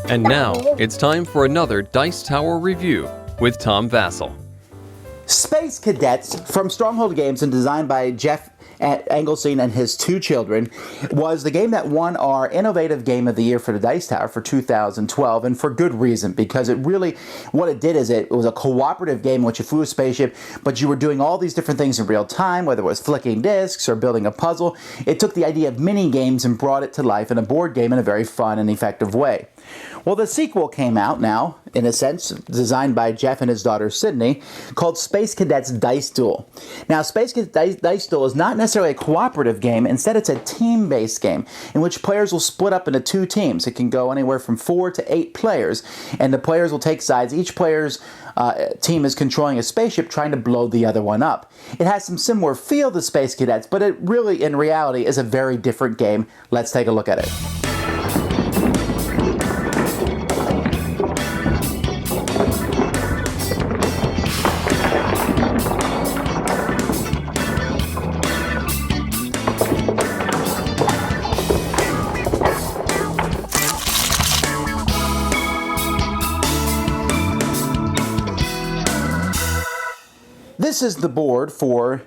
And now, it's time for another Dice Tower review with Tom Vasel. Space Cadets from Stronghold Games and designed by Jeff Engelstein and his two children was the game that won our Innovative Game of the Year for the Dice Tower for 2012, and for good reason, because it really, what it did is it was a cooperative game in which you flew a spaceship, but you were doing all these different things in real time, whether it was flicking discs or building a puzzle. It took the idea of mini games and brought it to life in a board game in a very fun and effective way. Well, the sequel came out now, in a sense, designed by Jeff and his daughter Sydney, called Space Cadets Dice Duel. Now, Space Cadets Dice Duel is not necessarily a cooperative game. Instead, it's a team-based game in which players will split up into two teams. It can go anywhere from 4 to 8 players, and the players will take sides. Each player's team is controlling a spaceship trying to blow the other one up. It has some similar feel to Space Cadets, but it really, in reality, is a very different game. Let's take a look at it. This is the board for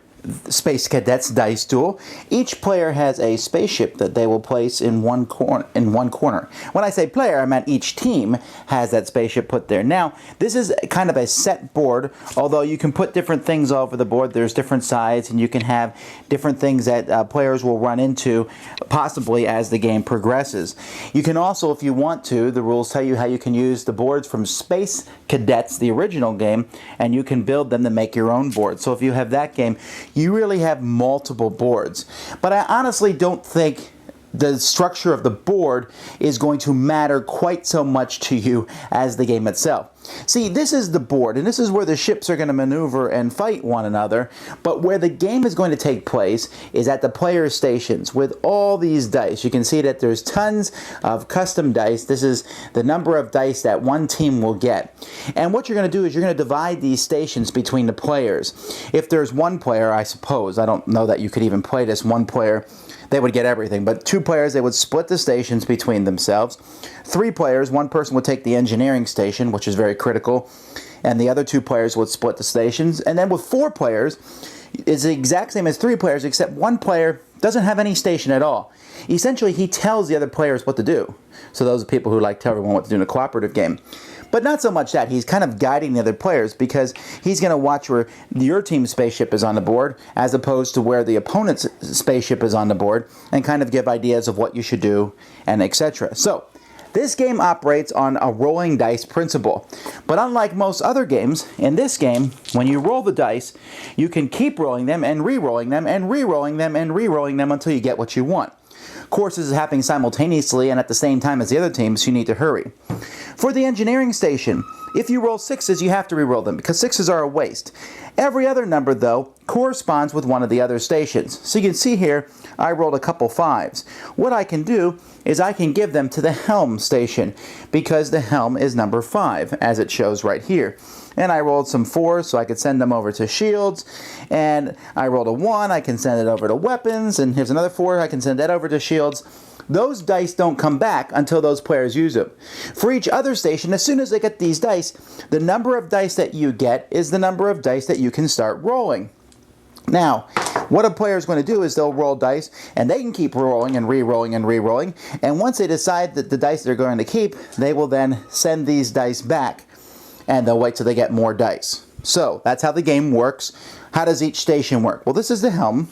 Space Cadets Dice Duel. Each player has a spaceship that they will place in one corner. When I say player, I meant each team has that spaceship put there. Now, this is kind of a set board, although you can put different things all over the board. There's different sides, and you can have different things that players will run into, possibly as the game progresses. You can also, if you want to, the rules tell you how you can use the boards from Space Cadets, the original game, and you can build them to make your own board. So if you have that game, you really have multiple boards. But I honestly don't think the structure of the board is going to matter quite so much to you as the game itself. See, this is the board, and this is where the ships are going to maneuver and fight one another, but where the game is going to take place is at the player stations with all these dice. You can see that there's tons of custom dice. This is the number of dice that one team will get. And what you're going to do is you're going to divide these stations between the players. If there's one player, I suppose, I don't know that you could even play this, one player, they would get everything. But 2 players, they would split the stations between themselves. 3 players, one person would take the engineering station, which is very critical, and the other 2 players would split the stations. And then with 4 players, it's the exact same as 3 players, except one player doesn't have any station at all. Essentially, he tells the other players what to do. So those are people who like tell everyone what to do in a cooperative game. But not so much that. He's kind of guiding the other players, because he's going to watch where your team's spaceship is on the board as opposed to where the opponent's spaceship is on the board, and kind of give ideas of what you should do, and etc. So, this game operates on a rolling dice principle. But unlike most other games, in this game, when you roll the dice, you can keep rolling them and re-rolling them and re-rolling them and re-rolling them until you get what you want. Of course, this is happening simultaneously and at the same time as the other team, so you need to hurry. For the engineering station, if you roll 6s, you have to re-roll them, because 6s are a waste. Every other number, though, corresponds with one of the other stations. So you can see here, I rolled a couple 5s. What I can do is I can give them to the helm station, because the helm is number 5, as it shows right here. And I rolled some 4s, so I could send them over to shields. And I rolled a 1, I can send it over to weapons. And here's another 4, I can send that over to shields. Those dice don't come back until those players use them. For each other station, as soon as they get these dice, the number of dice that you get is the number of dice that you can start rolling. Now, what a player is going to do is they'll roll dice, and they can keep rolling and re-rolling and re-rolling. And once they decide that the dice they're going to keep, they will then send these dice back, and they'll wait till they get more dice. So, that's how the game works. How does each station work? Well, this is the helm,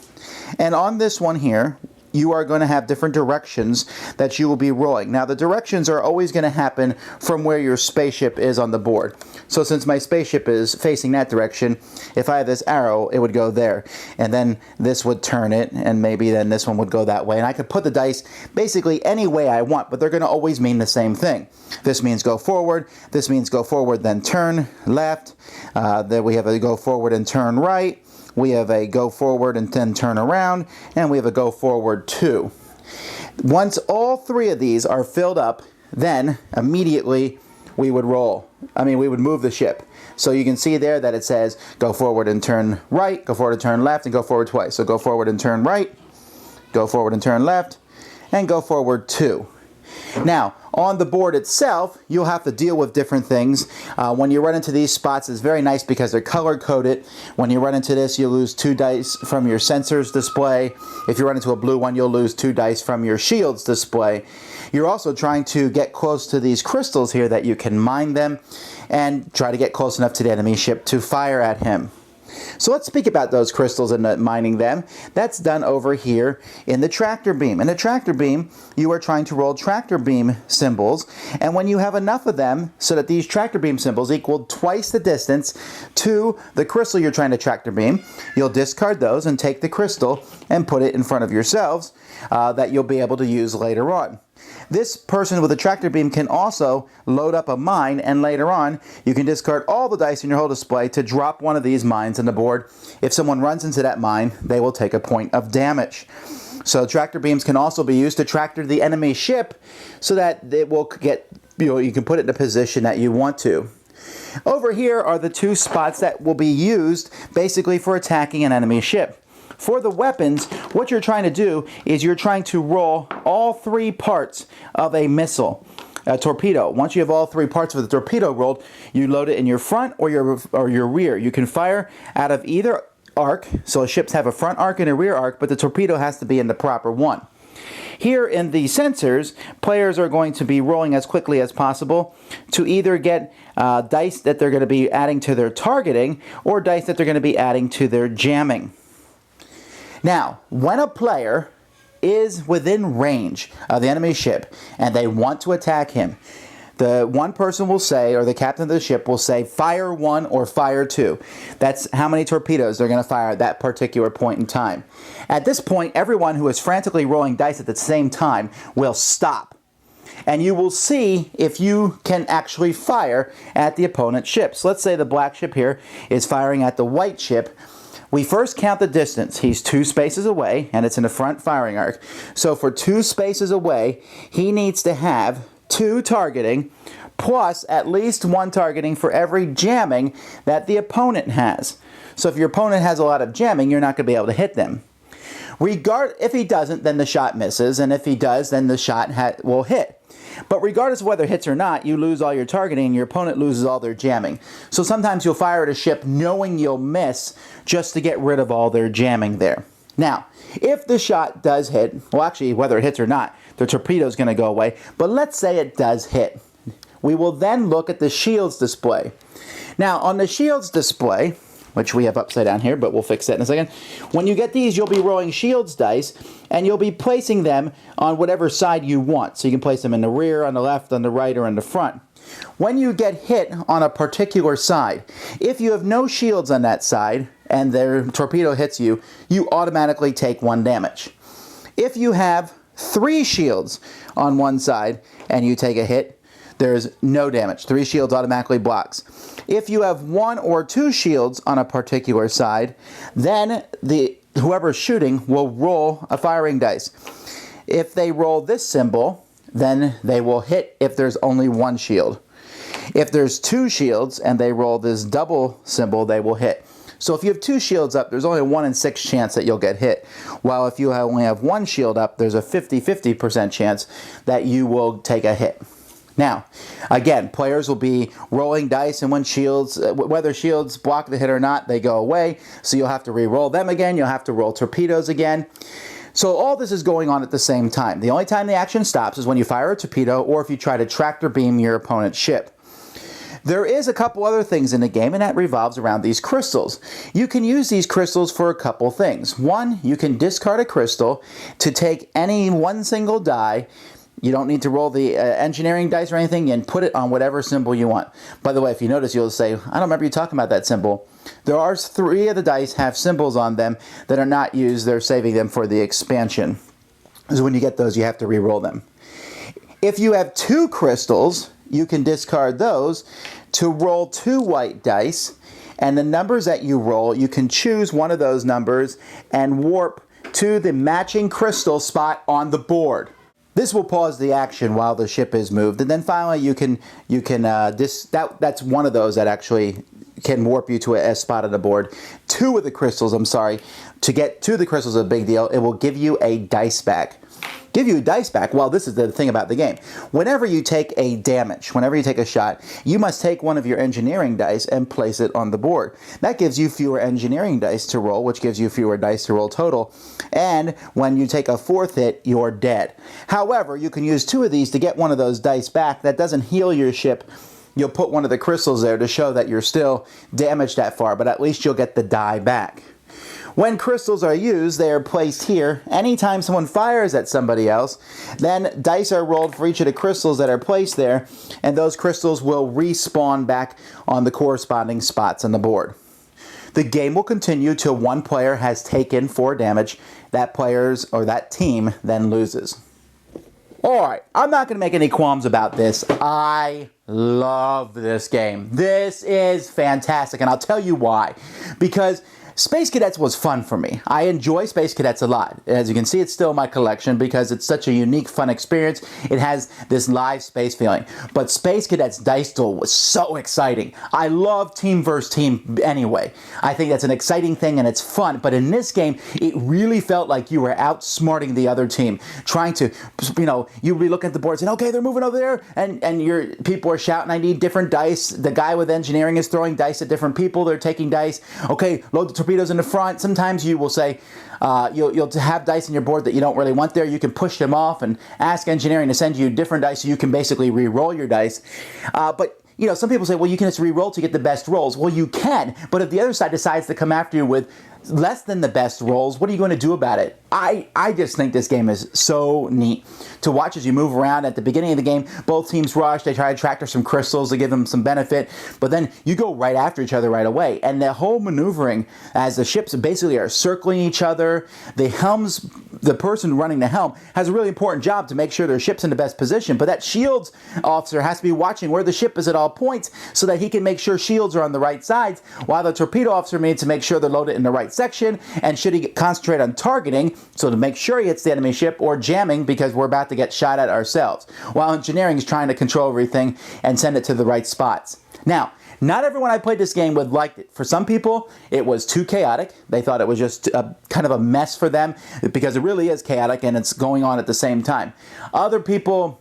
and on this one here, you are going to have different directions that you will be rolling. Now, the directions are always going to happen from where your spaceship is on the board. So since my spaceship is facing that direction, if I have this arrow, it would go there. And then this would turn it, and maybe then this one would go that way. And I could put the dice basically any way I want, but they're going to always mean the same thing. This means go forward. This means go forward, then turn left. Then we have a go forward and turn right. We have a go forward and then turn around, and we have a go forward 2. Once all 3 of these are filled up, then immediately we would roll. We would move the ship. So you can see there that it says go forward and turn right, go forward and turn left, and go forward twice. So go forward and turn right, go forward and turn left, and go forward 2. Now, on the board itself, you'll have to deal with different things. When you run into these spots, it's very nice because they're color-coded. When you run into this, you lose 2 dice from your sensors display. If you run into a blue one, you'll lose 2 dice from your shields display. You're also trying to get close to these crystals here that you can mine them and try to get close enough to the enemy ship to fire at him. So let's speak about those crystals and mining them. That's done over here in the tractor beam. In the tractor beam, you are trying to roll tractor beam symbols, and when you have enough of them so that these tractor beam symbols equal twice the distance to the crystal you're trying to tractor beam, you'll discard those and take the crystal and put it in front of yourselves that you'll be able to use later on. This person with a tractor beam can also load up a mine, and later on you can discard all the dice in your whole display to drop one of these mines on the board. If someone runs into that mine, they will take a point of damage. So tractor beams can also be used to tractor the enemy ship so that it will get, you can put it in a position that you want to. Over here are the 2 spots that will be used basically for attacking an enemy ship. For the weapons, what you're trying to do is you're trying to roll all 3 parts of a missile, a torpedo. Once you have all 3 parts of the torpedo rolled, you load it in your front or your rear. You can fire out of either arc, so ships have a front arc and a rear arc, but the torpedo has to be in the proper one. Here in the sensors, players are going to be rolling as quickly as possible to either get dice that they're going to be adding to their targeting or dice that they're going to be adding to their jamming. Now, when a player is within range of the enemy ship and they want to attack him, the one person will say, or the captain of the ship will say, fire 1 or fire 2. That's how many torpedoes they're going to fire at that particular point in time. At this point, everyone who is frantically rolling dice at the same time will stop. And you will see if you can actually fire at the opponent's ship. So let's say the black ship here is firing at the white ship. We first count the distance. He's 2 spaces away, and it's in the front firing arc. So for 2 spaces away, he needs to have 2 targeting, plus at least 1 targeting for every jamming that the opponent has. So if your opponent has a lot of jamming, you're not going to be able to hit them. If he doesn't, then the shot misses, and if he does, then the shot will hit. But regardless of whether it hits or not, you lose all your targeting and your opponent loses all their jamming. So sometimes you'll fire at a ship knowing you'll miss just to get rid of all their jamming there. Now, if the shot does hit, well actually whether it hits or not, the torpedo is going to go away, but let's say it does hit. We will then look at the shields display. Now on the shields display, which we have upside down here, but we'll fix that in a second. When you get these, you'll be rolling shields dice, and you'll be placing them on whatever side you want. So you can place them in the rear, on the left, on the right, or in the front. When you get hit on a particular side, if you have no shields on that side, and their torpedo hits you, you automatically take 1 damage. If you have 3 shields on one side, and you take a hit, there's no damage. 3 shields automatically blocks. If you have 1 or 2 shields on a particular side, then whoever's shooting will roll a firing dice. If they roll this symbol, then they will hit if there's only 1 shield. If there's 2 shields and they roll this double symbol, they will hit. So if you have 2 shields up, there's only a 1 in 6 chance that you'll get hit. While if you only have 1 shield up, there's a 50-50% chance that you will take a hit. Now, again, players will be rolling dice, and when whether shields block the hit or not, they go away. So you'll have to re-roll them again. You'll have to roll torpedoes again. So all this is going on at the same time. The only time the action stops is when you fire a torpedo or if you try to tractor beam your opponent's ship. There is a couple other things in the game, and that revolves around these crystals. You can use these crystals for a couple things. One, you can discard a crystal to take any 1 single die. You don't need to roll the engineering dice or anything, and put it on whatever symbol you want. By the way, if you notice, you'll say, I don't remember you talking about that symbol. There are 3 of the dice have symbols on them that are not used. They're saving them for the expansion. So when you get those, you have to re-roll them. If you have 2 crystals, you can discard those to roll 2 white dice, and the numbers that you roll, you can choose one of those numbers and warp to the matching crystal spot on the board. This will pause the action while the ship is moved, and then finally that's one of those that actually can warp you to a spot on the board. 2 of the crystals, to get 2 of the crystals is a big deal. It will give you a dice back. give you dice back. Well, this is the thing about the game. Whenever you take a damage, whenever you take a shot, you must take one of your engineering dice and place it on the board. That gives you fewer engineering dice to roll, which gives you fewer dice to roll total. And when you take a fourth hit, you're dead. However, you can use 2 of these to get one of those dice back. That doesn't heal your ship. You'll put one of the crystals there to show that you're still damaged that far, but at least you'll get the die back. When crystals are used, they are placed here. Anytime someone fires at somebody else, then dice are rolled for each of the crystals that are placed there, and those crystals will respawn back on the corresponding spots on the board. The game will continue till one player has taken 4 damage. That player's or that team then loses. Alright, I'm not going to make any qualms about this. I love this game. This is fantastic, and I'll tell you why. Because Space Cadets was fun for me. I enjoy Space Cadets a lot. As you can see, it's still in my collection because it's such a unique, fun experience. It has this live space feeling. But Space Cadets Dice Duel was so exciting. I love team versus team anyway. I think that's an exciting thing and it's fun. But in this game, it really felt like you were outsmarting the other team. Trying to, you'd be looking at the board saying, okay, they're moving over there. And your people are shouting, I need different dice. The guy with engineering is throwing dice at different people. They're taking dice. Okay, load the torpedoes in the front. Sometimes you will say, you'll have dice in your board that you don't really want there. You can push them off and ask engineering to send you different dice so you can basically re-roll your dice. But some people say, well, you can just re-roll to get the best rolls. Well, you can, but if the other side decides to come after you with less than the best rolls, what are you going to do about it? I just think this game is so neat to watch as you move around. At the beginning of the game, both teams rush. They try to tractor some crystals to give them some benefit, but then you go right after each other right away. And the whole maneuvering as the ships basically are circling each other. The person running the helm has a really important job to make sure their ship's in the best position, but that shields officer has to be watching where the ship is at all points so that he can make sure shields are on the right sides, while the torpedo officer needs to make sure they're loaded in the right section, and should he concentrate on targeting, so to make sure he hits the enemy ship, or jamming because we're about to get shot at ourselves, while engineering is trying to control everything and send it to the right spots. Now, not everyone I played this game with liked it. For some people, it was too chaotic. They thought it was just kind of a mess for them because it really is chaotic and it's going on at the same time. Other people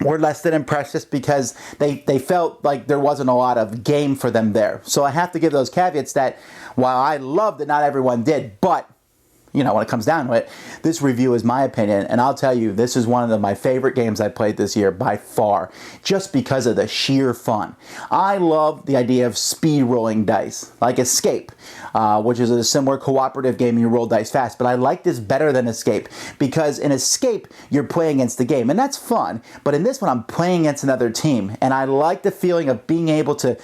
were less than impressed just because they felt like there wasn't a lot of game for them there. So I have to give those caveats that while I loved it, not everyone did, but when it comes down to it, this review is my opinion, and I'll tell you, this is one of my favorite games I played this year by far, just because of the sheer fun. I love the idea of speed rolling dice, like Escape, which is a similar cooperative game you roll dice fast, but I like this better than Escape, because in Escape, you're playing against the game, and that's fun, but in this one, I'm playing against another team, and I like the feeling of being able to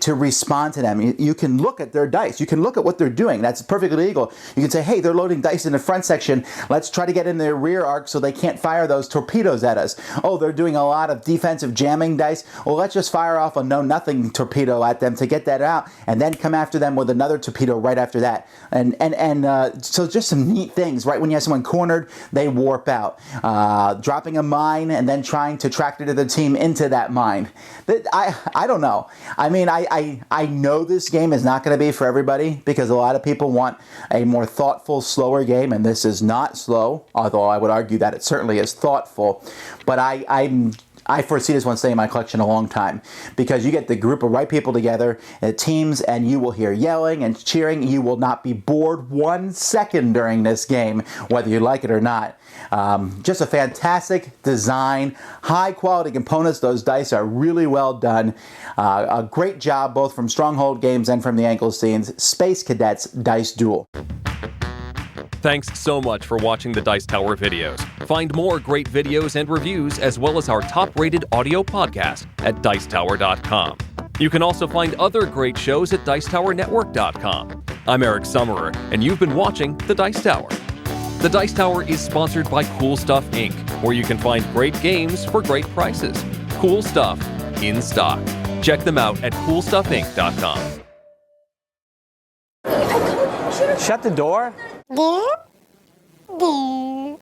respond to them. You can look at their dice, you can look at what they're doing, that's perfectly legal. You can say, hey, they're loading dice in the front section. Let's try to get in their rear arc so they can't fire those torpedoes at us. Oh, they're doing a lot of defensive jamming dice. Well, let's just fire off a know-nothing torpedo at them to get that out, and then come after them with another torpedo right after that. So just some neat things. Right when you have someone cornered, they warp out. Dropping a mine and then trying to tractor to the team into that mine. I don't know. I mean, I know this game is not going to be for everybody because a lot of people want a more thoughtful, slower game, and this is not slow, although I would argue that it certainly is thoughtful. But I foresee this one staying in my collection a long time because you get the group of right people together, teams, and you will hear yelling and cheering. You will not be bored 1 second during this game, whether you like it or not. Just a fantastic design, high quality components. Those dice are really well done. A great job both from Stronghold Games and from the Anglesteins. Space Cadets Dice Duel. Thanks so much for watching the Dice Tower videos. Find more great videos and reviews, as well as our top-rated audio podcast at Dicetower.com. You can also find other great shows at Dicetowernetwork.com. I'm Eric Summerer, and you've been watching The Dice Tower. The Dice Tower is sponsored by Cool Stuff Inc., where you can find great games for great prices. Cool stuff in stock. Check them out at CoolStuffInc.com. Shut the door. There.